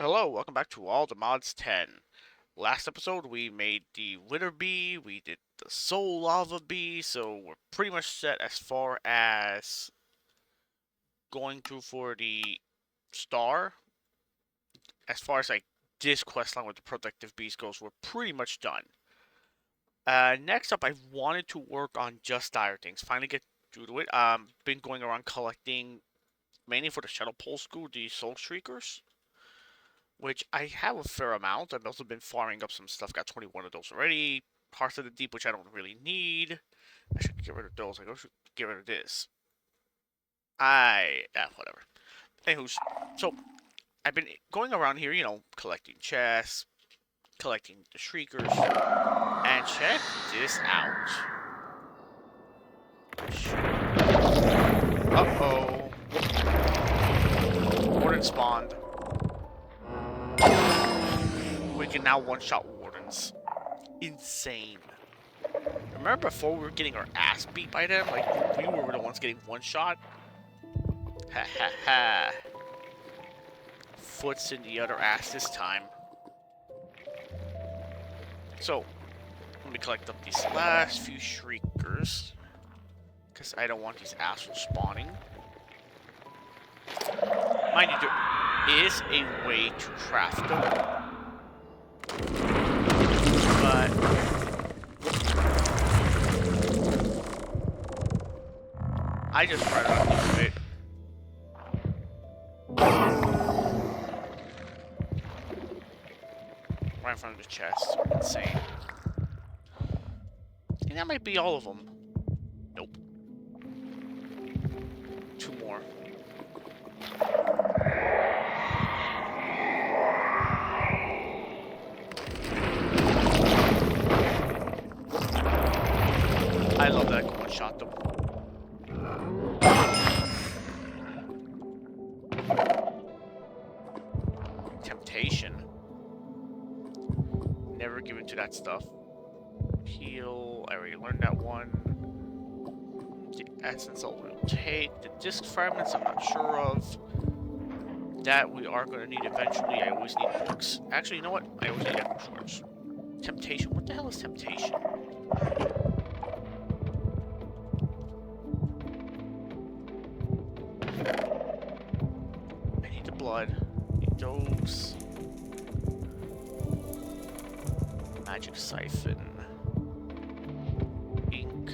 Hello, welcome back to All the Mods 10. Last episode we made the Wither Bee, we did the Soul Lava Bee, so we're pretty much set as far as going through for the star. As far as like this quest line with the Protective Beast goes, we're pretty much done. Next up, I wanted to work on just dire things. Finally get through to it. Been going around collecting mainly for the Shuttle Pole School, the Soul Shriekers, which I have a fair amount. I've also been farming up some stuff. Got 21 of those already. Hearts of the Deep, which I don't really need. I should get rid of those. I should get rid of this. Whatever. Anywho's, so I've been going around here, collecting chests, collecting the Shriekers, and check this out. Uh-oh. Warden spawned. We can now one-shot wardens. Insane. Remember before we were getting our ass beat by them? Like, we were the ones getting one-shot? Ha ha ha. Foot's in the other ass this time. So, let me collect up these last few Shriekers. Because I don't want these assholes spawning. Mind you, there is a way to craft them. But I just rather not do it. Right in front of the chest. Insane. And that might be all of them. Nope. Two more. I love that I can one-shot them. Temptation. Never given to that stuff. Heal. I already learned that one. The essence I'll take. The disc fragments I'm not sure of. That we are going to need eventually. I always need books. Actually, you know what? I always need echo shards. Temptation. What the hell is temptation? I need the blood. I need those. Magic siphon. Ink.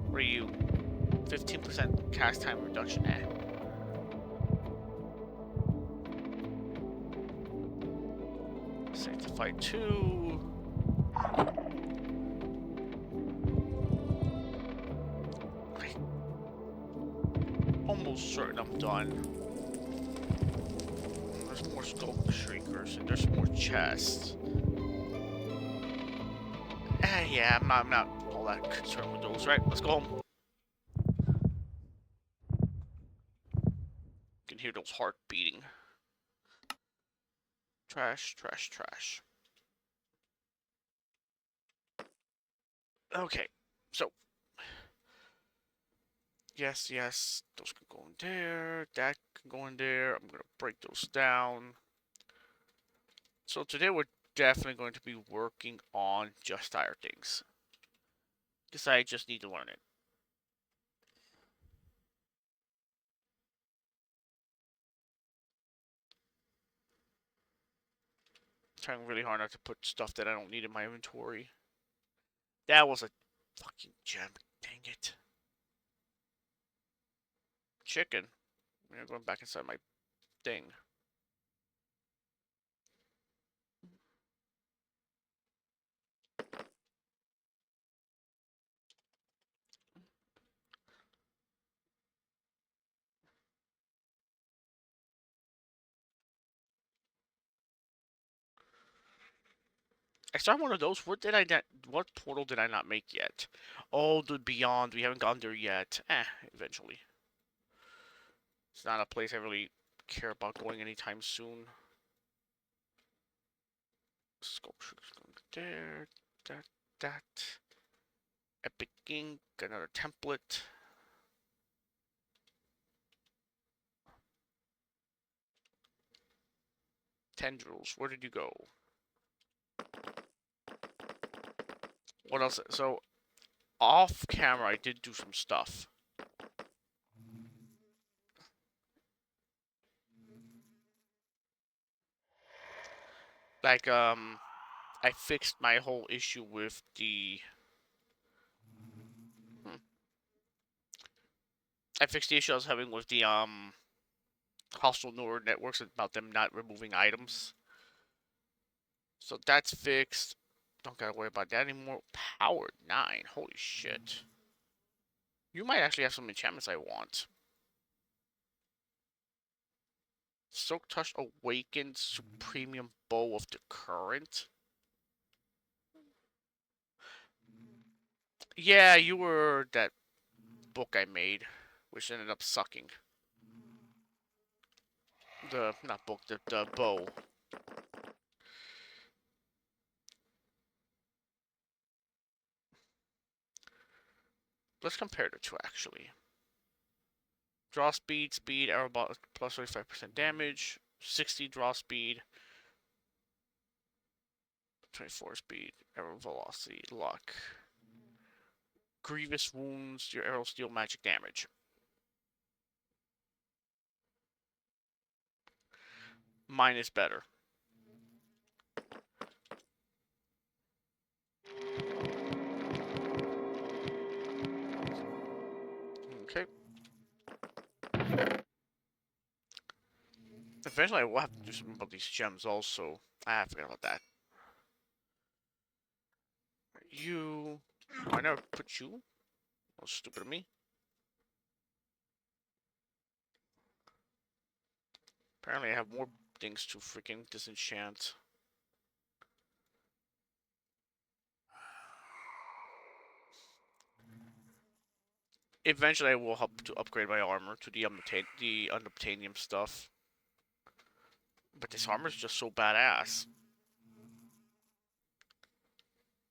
What are you? 15% cast time reduction. Sanctify 2. Almost certain I'm done. There's more Skull Shriekers and there's more chests. Yeah, I'm not all that concerned with those. Right, let's go home. You can hear those heart beating. Trash, trash, trash. Okay, so yes, those can go in there. That can go in there. I'm gonna break those down. So today we're definitely going to be working on just dire things. Because I just need to learn it. Trying really hard not to put stuff that I don't need in my inventory. That was a fucking gem. Dang it. Chicken. I'm going back inside my thing. I started one of those. What did I not? What portal did I not make yet? Oh, the Beyond. We haven't gone there yet. Eventually. It's not a place I really care about going anytime soon. Sculpture's going there. That. Epic ink. Another template. Tendrils, where did you go? What else? So, off camera, I did do some stuff. Like, I fixed my whole issue with the... I fixed the issue I was having with the, hostile neural networks about them not removing items. So that's fixed. Don't gotta worry about that anymore. Power 9. Holy shit. You might actually have some enchantments I want. Silk Touch Awakened Supremium Bow of the Current. Yeah, you were that book I made, which ended up sucking. Not book, the bow. Let's compare the two, actually. Draw speed, arrow ball plus 35% damage, 60 draw speed, 24 speed, arrow velocity, luck. Grievous wounds, your arrows deal magic damage. Mine is better. Okay. Eventually I will have to do something about these gems also. I forgot about that. You... Why not put you? Oh, stupid of me. Apparently I have more things to freaking disenchant. Eventually I will help to upgrade my armor to the unobtainium stuff. But this armor is just so badass.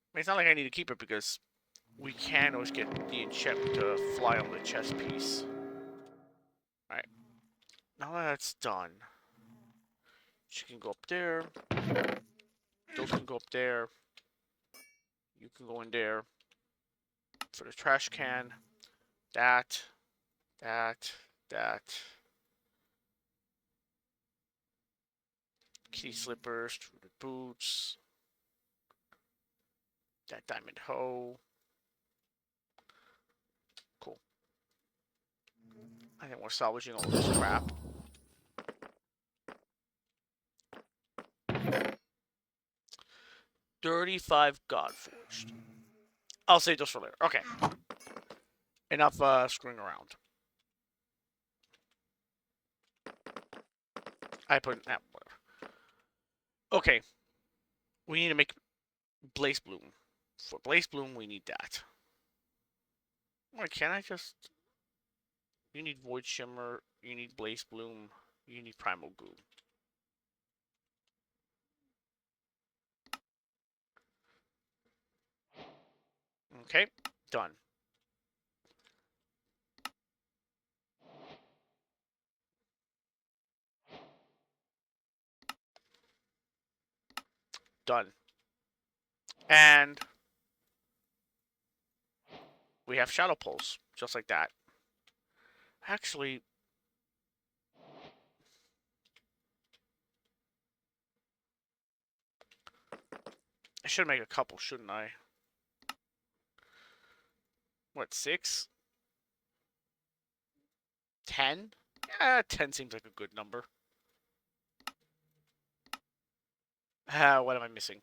I mean, it's not like I need to keep it because we can always get the enchantment to fly on the chest piece. Alright. Now that that's done, she can go up there. Those can go up there. You can go in there. For the trash can. That. Kitty slippers, the boots. That diamond hoe. Cool. I think we're salvaging all this crap. $35 Godforged. I'll save those for later. Okay. Enough screwing around. I put that whatever. Okay. We need to make Blaze Bloom. For Blaze Bloom, we need that. Why can't I just... You need Void Shimmer, you need Blaze Bloom, you need Primal Goo. Okay, done. Done. And we have Shadow Pulse, just like that. Actually, I should make a couple, shouldn't I? What, 6? 10? Yeah, 10 seems like a good number. What am I missing?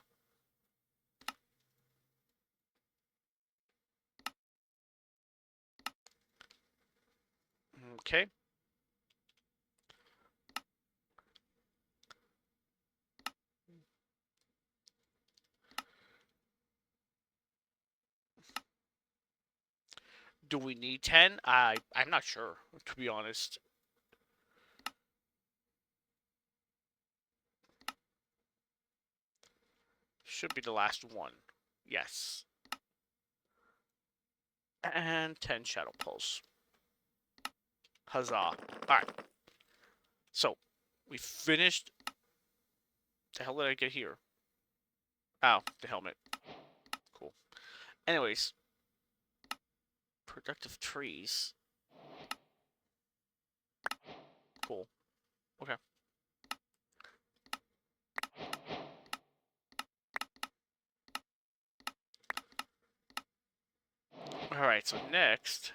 Okay. Do we need 10? I'm not sure, to be honest. Should be the last one. Yes. And 10 Shadow Pulse. Huzzah. Alright. So, we finished The hell did I get here? Oh, the helmet. Cool. Anyways, productive trees. Cool. Okay. Alright, so next...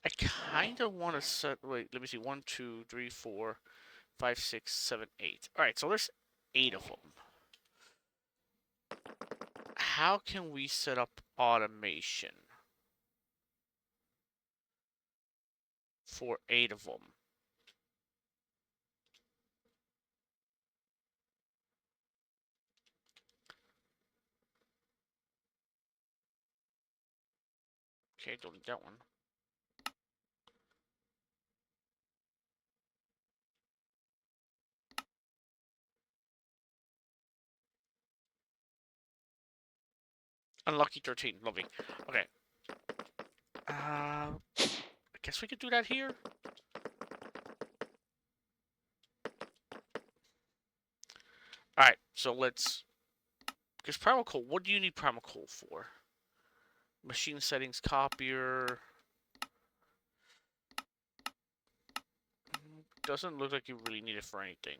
I kind of want to set... Wait, let me see. 1, 2, 3, 4, 5, 6, 7, 8. Alright, so there's 8 of them. How can we set up automation for 8 of them? Okay, don't need that one. Unlucky 13. Lovely. Okay. I guess we could do that here. Alright, so let's... Because primal coal, what do you need primal coal for? Machine settings, copier... Doesn't look like you really need it for anything.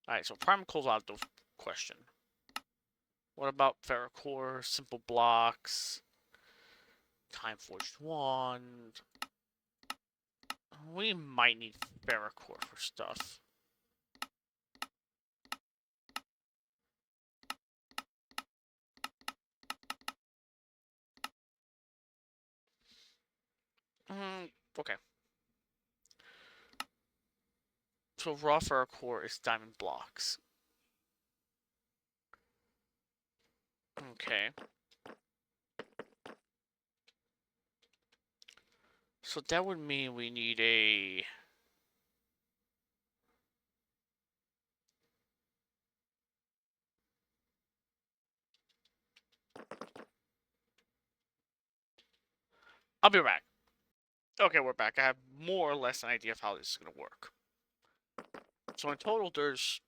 Alright, so primal coal's out of the question. What about ferrocore, simple blocks, time forged wand? We might need ferrocore for stuff. Okay. So raw ferrocore is diamond blocks. Okay. So that would mean we need a... I'll be back. Okay, we're back. I have more or less an idea of how this is going to work. So in total, there's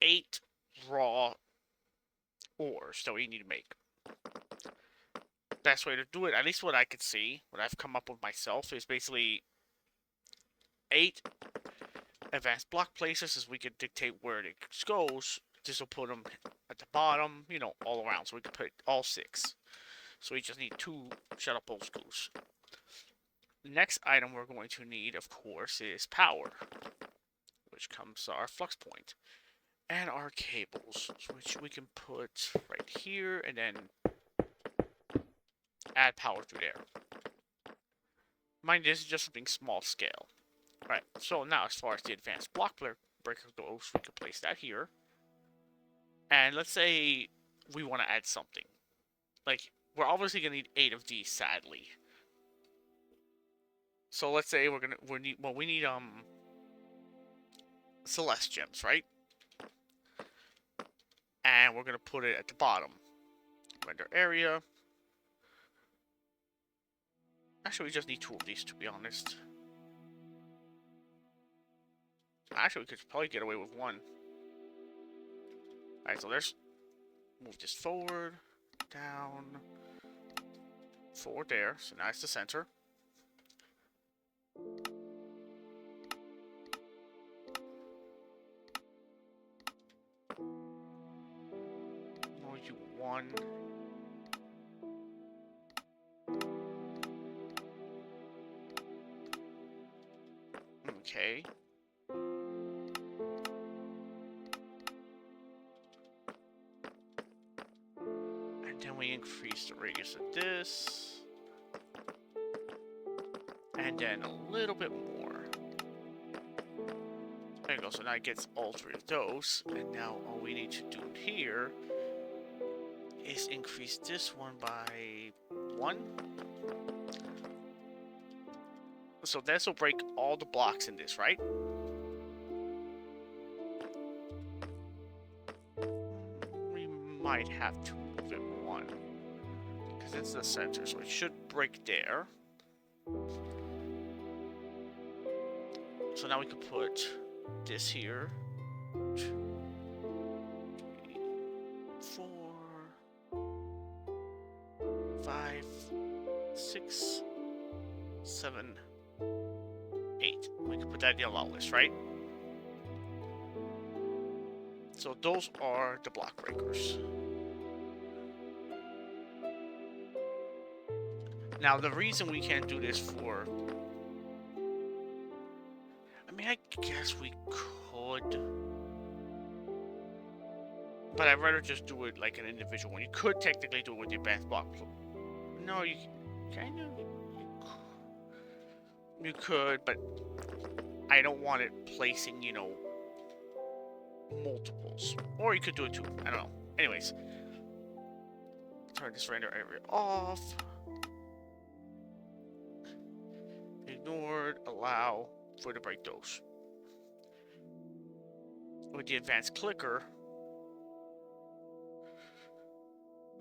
8 raw ores that we need to make. Best way to do it, at least what I could see, what I've come up with myself, is basically 8 advanced block places, as we could dictate where it goes. This will put them at the bottom, you know, all around. So we could put all 6. So we just need 2 shut up old screws. The next item we're going to need, of course, is power, which comes our flux point, and our cables, which we can put right here, and then add power through there. Mind this is just something small scale. Right, so now as far as the advanced block breaker goes, we can place that here. And let's say we want to add something. Like, we're obviously going to need 8 of these, sadly. So let's say we need Celeste gems, right? And we're gonna put it at the bottom. Render area. Actually, we just need 2 of these, to be honest. Actually, we could probably get away with 1. Alright, so let's move this forward, down, forward there. So now it's the center. More you 1. Okay. And then we increase the radius of this. And then a little bit more. There you go, so now it gets all 3 of those. And now all we need to do here is increase this one by 1. So this will break all the blocks in this, right? We might have to move it 1. Because it's the center, so it should break there. So now we could put this here. 2, 3, 4, 5, 6, 7, 8. We could put that in the allow list, right? So those are the block breakers. Now the reason we can't do this for... I mean, I guess we could. But I'd rather just do it like an individual one. You could technically do it with the advanced block. No, you kind of... You could, but I don't want it placing, you know, multiples. Or you could do it too. I don't know. Anyways. Turn this render area off. Ignored. Allow for the break those. With the advanced clicker,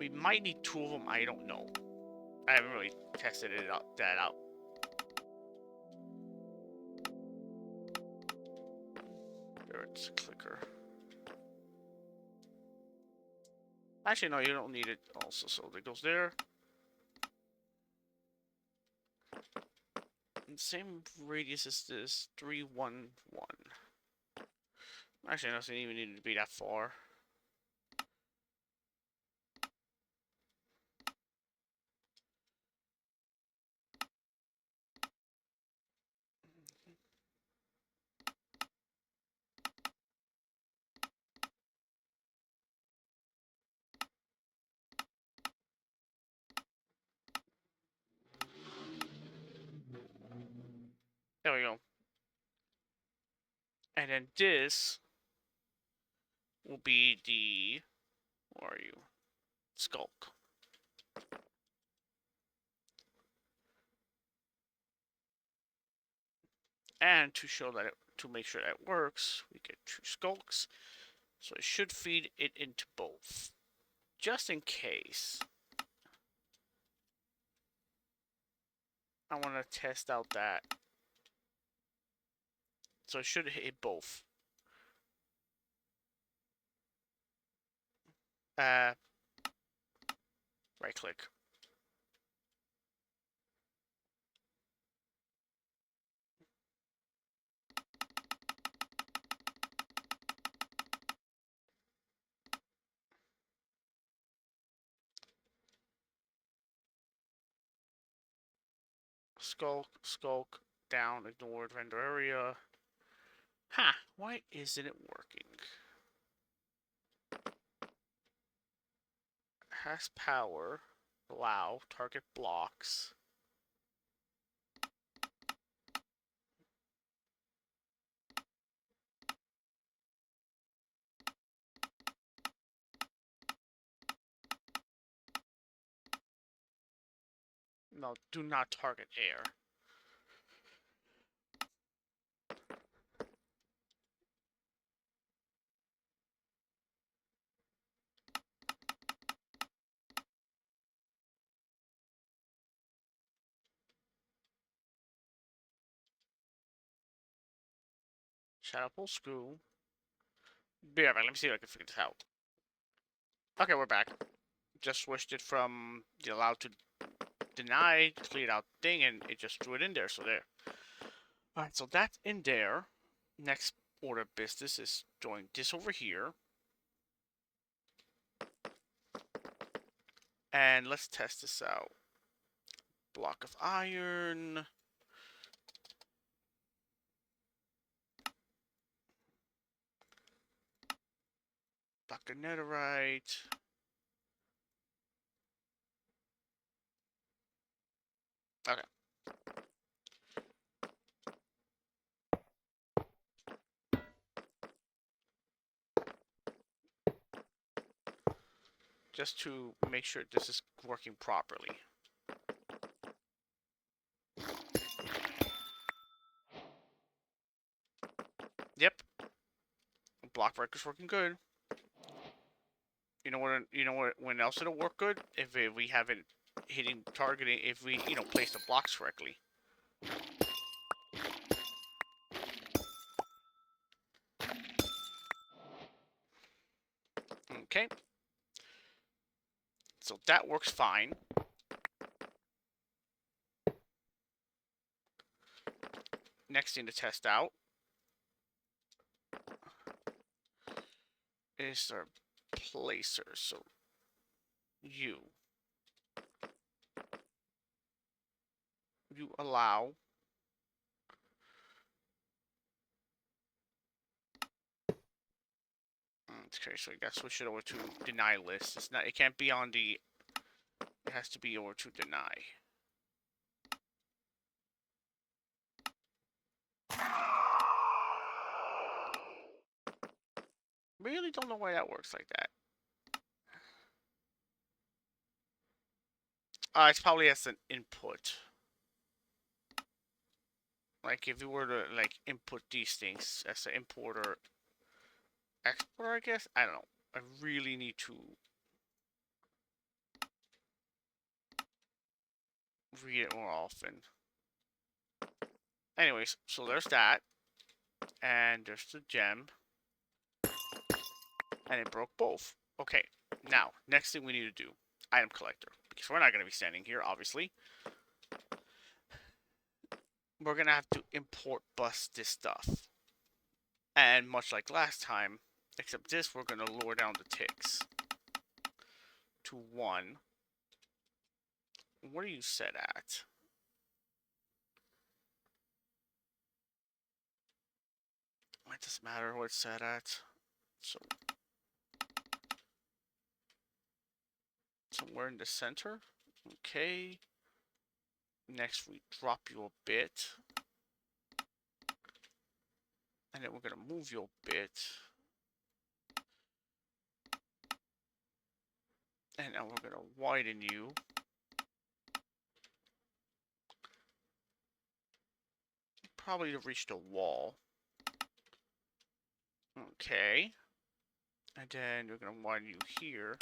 we might need 2 of them. I don't know. I haven't really tested that out. There, it's a clicker. Actually, no, you don't need it also. So it goes there. And same radius as this, 3, 1, 1. Actually, it doesn't even need to be that far. There we go. And then this will be the... Where are you? Skulk. And to show that to make sure that it works, we get 2 skulks. So it should feed it into both. Just in case. I want to test out that. So it should hit both. Right click. Skulk, down, ignored, render area. Ha! Why isn't it working? Has power. Allow, target blocks. No, do not target air. Shadow pull screw. Be right back. Let me see if I can figure this out. Okay, we're back. Just switched it from the allow to deny, cleared out thing, and it just threw it in there. So there. Alright, so that's in there. Next order of business is doing this over here. And let's test this out. Block of iron. Block of netherite. Okay. Just to make sure this is working properly. Yep. Block breaker's working good. You know what? You know what? When else it'll work good? If we have it hitting targeting. If we place the blocks correctly. Okay. So that works fine. Next thing to test out is our placer. So you allow okay, so you gotta switch it over to deny list. It's not. It can't be on the. It has to be over to deny. Really don't know why that works like that. It's probably as an input. Like if you were to like input these things as an importer, exporter, I guess. I don't know. I really need to read it more often. Anyways, so there's that, and there's the gem, and it broke both. Okay, now next thing we need to do, item collector, because we're not going to be standing here, obviously. We're going to have to import bust this stuff. And much like last time, except this, we're going to lower down the ticks to 1. What are you set at? It doesn't matter what it's set at. So, somewhere in the center. Okay. Next, we drop you a bit. And then we're going to move you a bit. And now we're going to widen you. Probably to reach the wall. Okay. And then we're going to widen you here.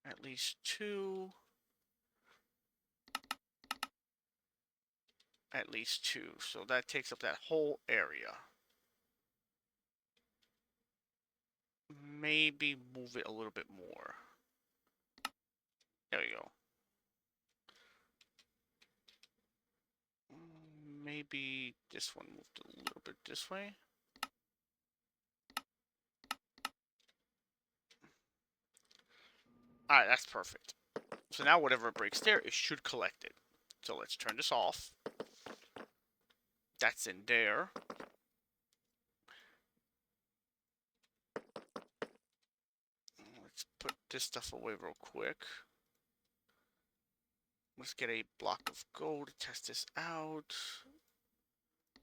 At least 2. At least 2. So that takes up that whole area. Maybe move it a little bit more. There we go. Maybe this one moved a little bit this way. Alright, that's perfect. So now whatever breaks there, it should collect it. So let's turn this off. That's in there. Let's put this stuff away real quick. Let's get a block of gold to test this out.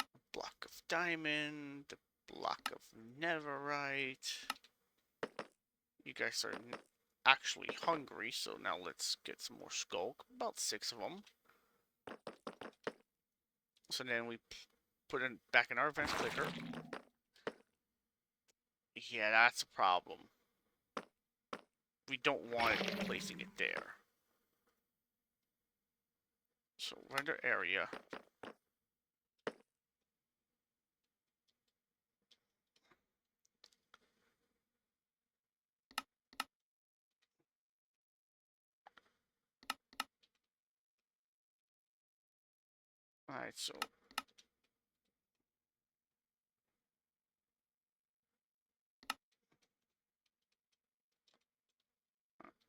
A block of diamond. A block of netherite. You guys are actually hungry, so now let's get some more skulk. About 6 of them. So then we put it back in our advanced clicker. Yeah, that's a problem. We don't want it placing it there. So render area. Alright, so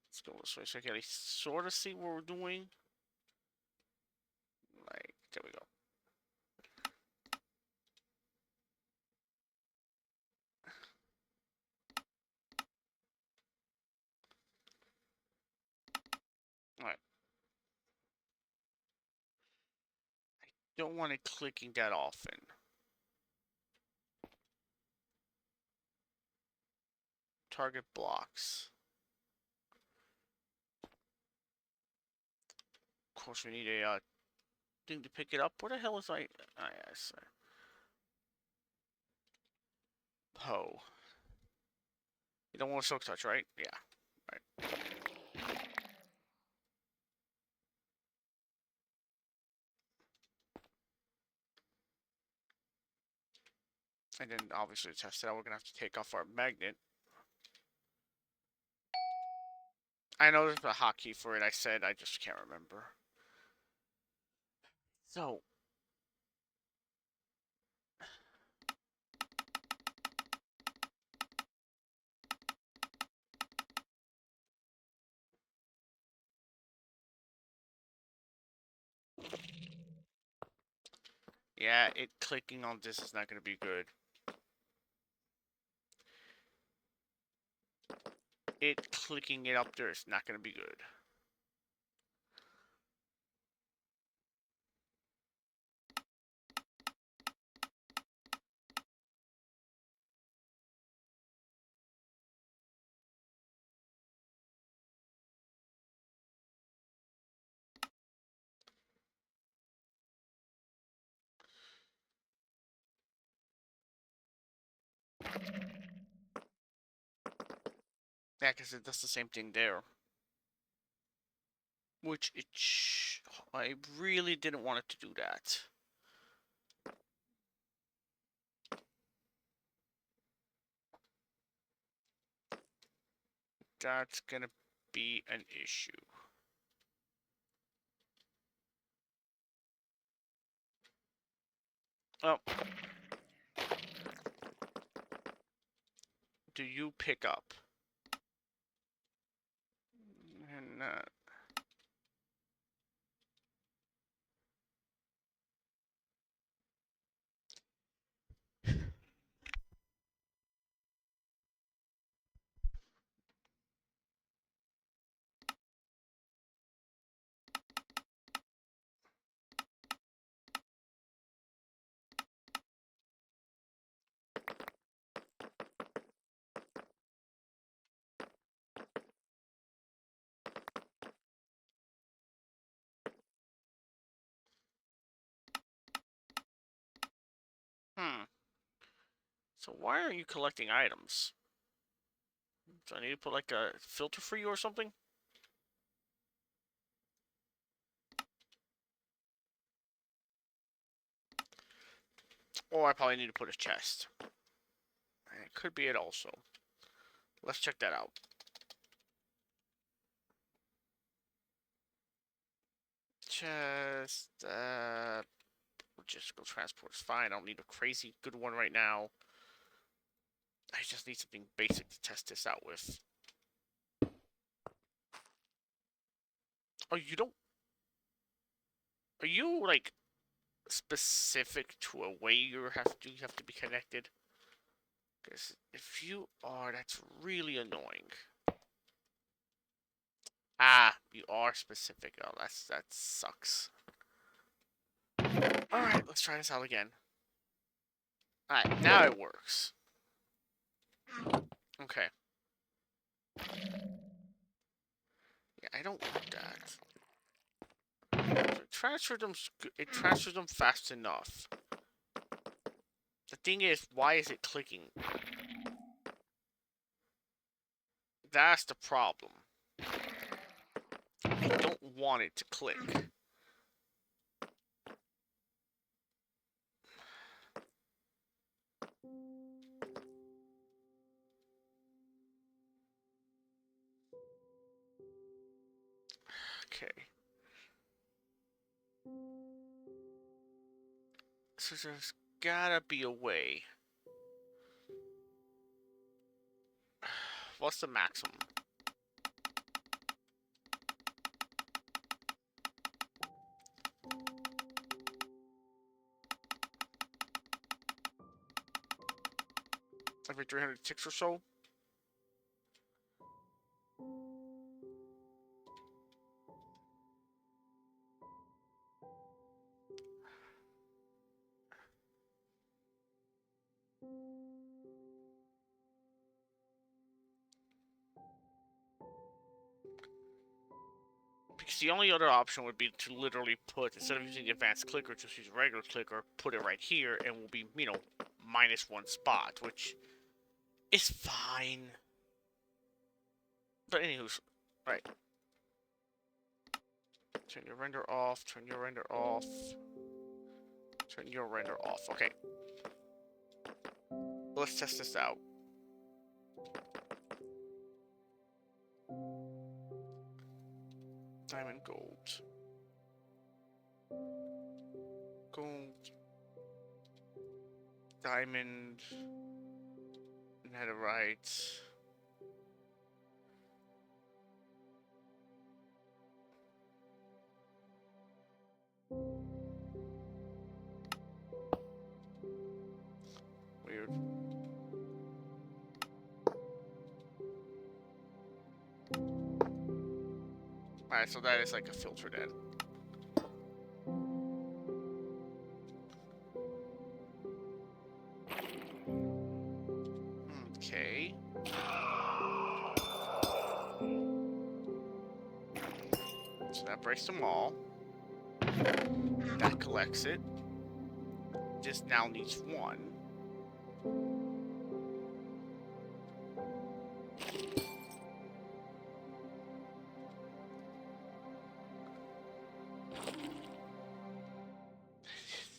let's go this way so I can sort of see what we're doing. Like, there we go. Alright. Don't want it clicking that often. Target blocks. Of course, we need a thing to pick it up. Where the hell is I? Ah, yes. Ho. You don't want a silk touch, right? Yeah. Right. And then obviously to test it out, we're gonna have to take off our magnet. I know there's a hotkey for it. I said I just can't remember. So yeah, it clicking on this is not gonna be good. It clicking it up there is not gonna be good. Yeah, because it does the same thing there. Which I really didn't want it to do that. That's gonna be an issue. Oh. Do you pick up? And, So why aren't you collecting items? Do I need to put like a filter for you or something? Or I probably need to put a chest. It could be it also. Let's check that out. Chest, logistical transport is fine. I don't need a crazy good one right now. I just need something basic to test this out with. Oh, you don't... Are you, like, specific to a way you have to be connected? Because if you are, that's really annoying. Ah, you are specific. Oh, that sucks. Alright, let's try this out again. Alright, now it works. Okay. Yeah, I don't want that. So it transfers them fast enough. The thing is, why is it clicking? That's the problem. I don't want it to click. Okay. So there's gotta be a way. What's the maximum? Every 300 ticks or so? Because the only other option would be to literally put, instead of using the advanced clicker, just use a regular clicker, put it right here, and we'll be, you know, -1 spot, which is fine. But anywho's, right. Turn your render off, turn your render off, turn your render off. Okay. Let's test this out. Diamond, gold. Gold. Diamond. Netherite. Weird. Alright, so that is like a filter then. Okay. So that breaks them all. That collects it. This now needs one.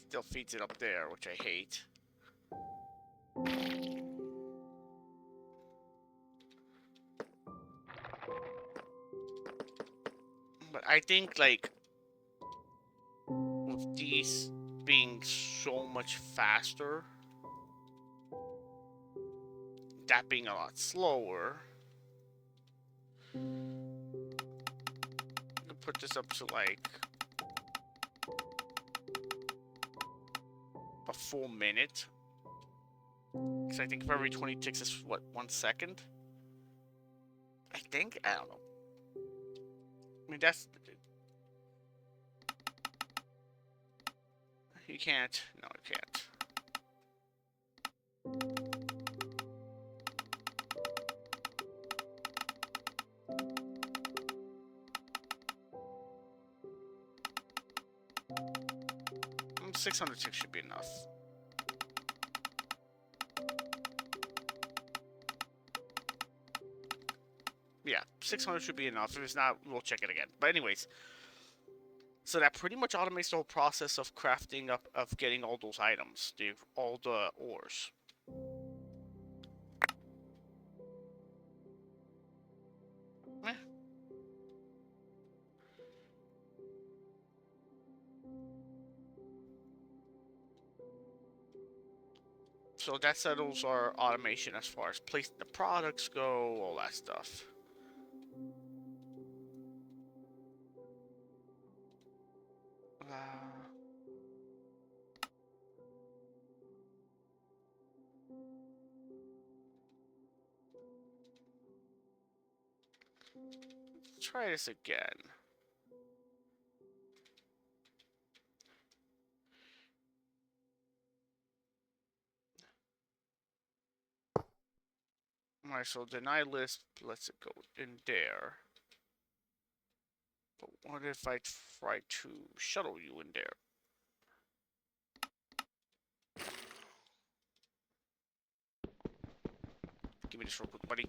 Still feeds it up there, which I hate. But I think, like, with these being so much faster, that being a lot slower, I can put this up to, like, a full minute. Because I think for every 20 ticks is, what, 1 second? I think? I don't know. I mean, that's... You can't. No, you can't. 606 should be enough. Yeah, 600 should be enough. If it's not, we'll check it again. But anyways, so that pretty much automates the whole process of crafting up, of getting all those items, all the ores. Eh. So that settles our automation as far as placing the products go, all that stuff. Let's try this again. Alright, so deny list lets it go in there. But what if I try to shuttle you in there? Give me this real quick, buddy.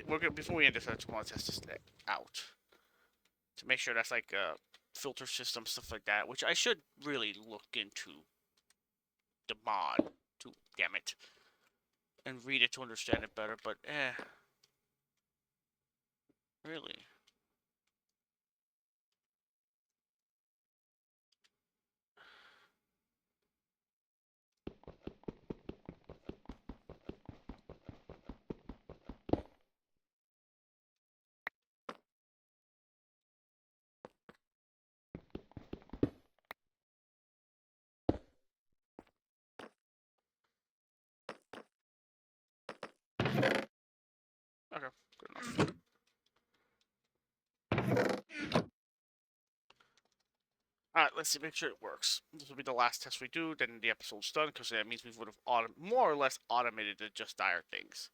We're gonna, before we end this, I just want to test this out. To make sure that's like a filter system, stuff like that, which I should really look into the mod to, damn it, and read it to understand it better, but really. Okay, good enough. Alright, let's see, make sure it works. This will be the last test we do, then the episode's done, because that means we would have more or less automated the just dire things.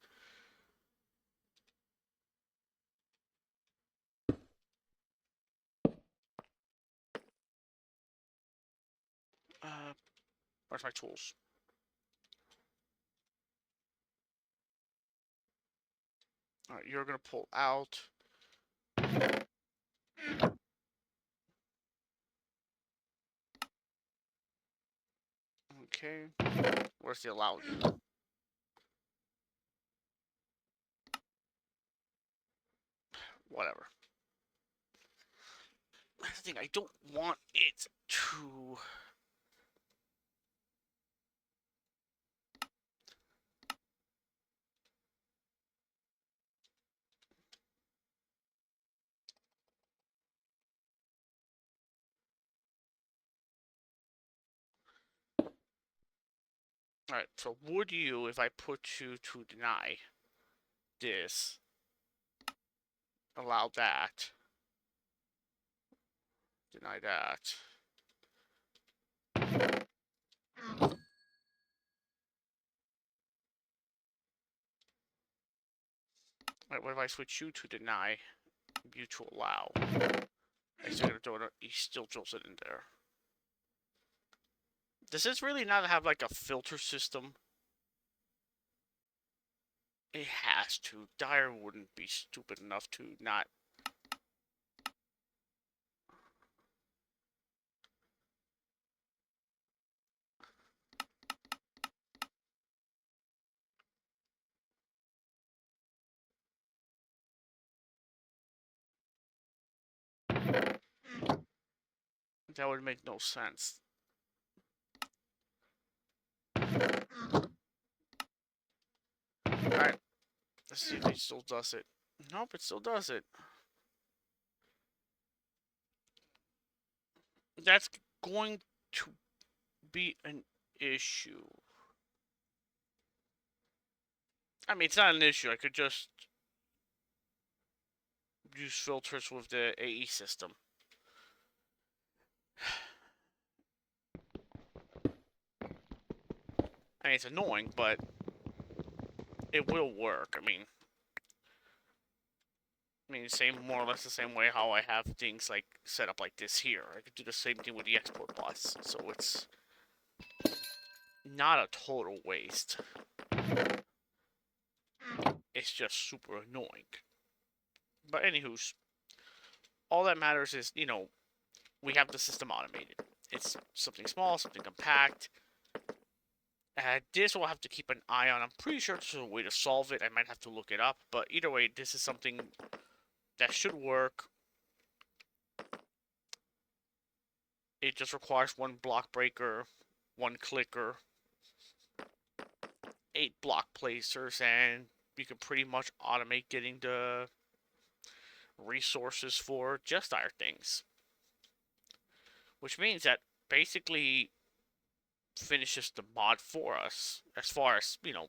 Where's my tools? Alright, you're gonna pull out. Okay. Where's the allowed? Whatever. That's the thing. I don't want it to. Alright, so would you, if I put you to deny this, allow that, deny that? Alright, what if I switch you to deny, you to allow? I still gonna throw it, he still throws it in there. Does this really not have like a filter system? It has to. Dyer wouldn't be stupid enough to not. That would make no sense. Alright, let's see if he still does it. Nope, it still does it. That's going to be an issue. I mean, it's not an issue. I could just use filters with the AE system. I mean, it's annoying, but it will work. I mean, same, more or less the same way how I have things like set up like this here. I could do the same thing with the export bus, so it's not a total waste. It's just super annoying. But anywho's, all that matters is, you know, we have the system automated. It's something small, something compact. This we'll have to keep an eye on. I'm pretty sure there's a way to solve it. I might have to look it up. But either way, this is something that should work. It just requires one block breaker, one clicker, 8 block placers, and you can pretty much automate getting the resources for just our things. Which means that basically finishes the mod for us as far as, you know,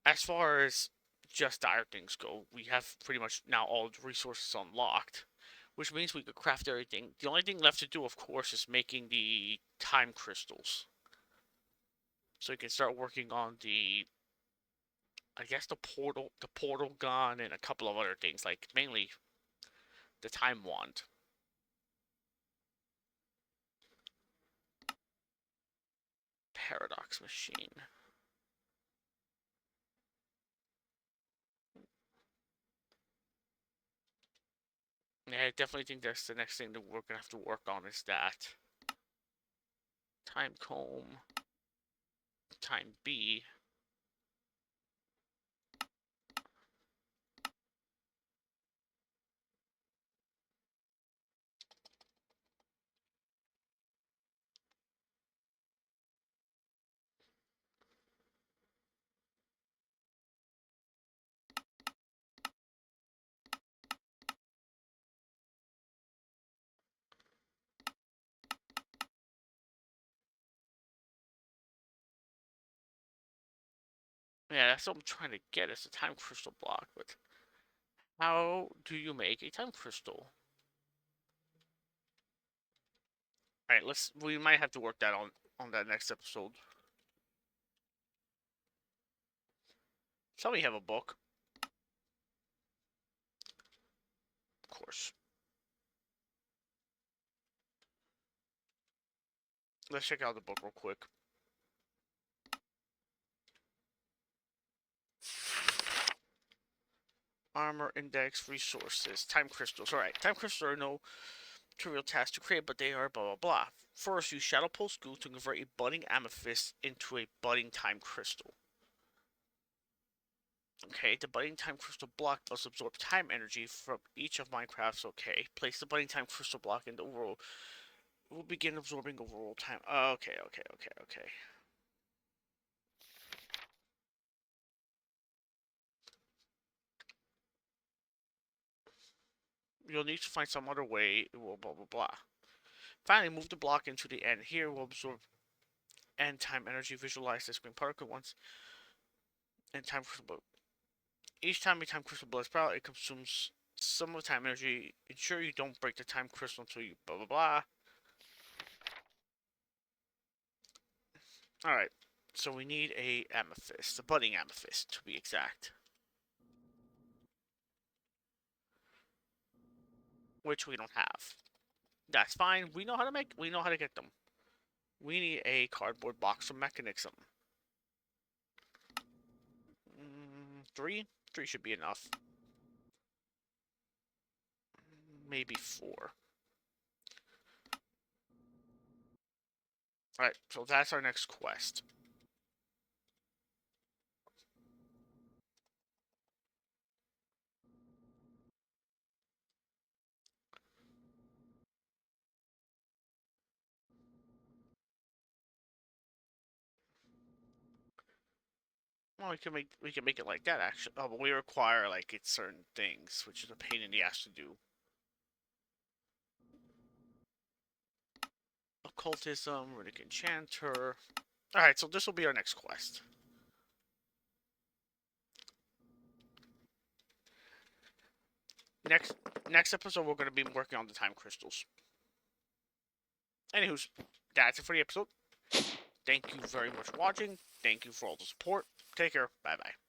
as far as just our things go. We have pretty much now all the resources unlocked, which means we could craft everything. The only thing left to do, of course, is making the time crystals. So you can start working on the, I guess, the portal gun, and a couple of other things, like mainly the time wand. Paradox machine. Yeah, I definitely think that's the next thing that we're gonna have to work on, is that time comb, time B. Yeah, that's what I'm trying to get, is a time crystal block, but how do you make a time crystal? Alright, we might have to work that on that next episode. Tell me you have a book. Of course. Let's check out the book real quick. Armor index, resources, time crystals. Alright, time crystals are no trivial task to create, but they are blah blah blah. First, use Shadow Pulse Goo to convert a budding amethyst into a budding time crystal. Okay, the budding time crystal block must absorb time energy from each of Minecraft's. Okay, place the budding time crystal block in the world. Will begin absorbing overall time. Okay, okay, okay, okay. You'll need to find some other way. Blah blah blah blah. Finally, move the block into the end. Here will absorb end time energy. Visualize this green particle once. And time crystal. Each time a time crystal blows out, it consumes some of the time energy. Ensure you don't break the time crystal until you blah blah blah. Alright, so we need a amethyst, a budding amethyst to be exact. Which we don't have. That's fine, we know how to get them. We need a cardboard box from Mechanism. Three? Three should be enough. Maybe four. Alright, so that's our next quest. Well, we can make it like that actually. Oh, but we require like it's certain things, which is a pain in the ass to do. Occultism, Runic Enchanter. Alright, so this will be our next quest. Next episode, we're going to be working on the time crystals. Anywho, that's it for the episode. Thank you very much for watching. Thank you for all the support. Take care. Bye-bye.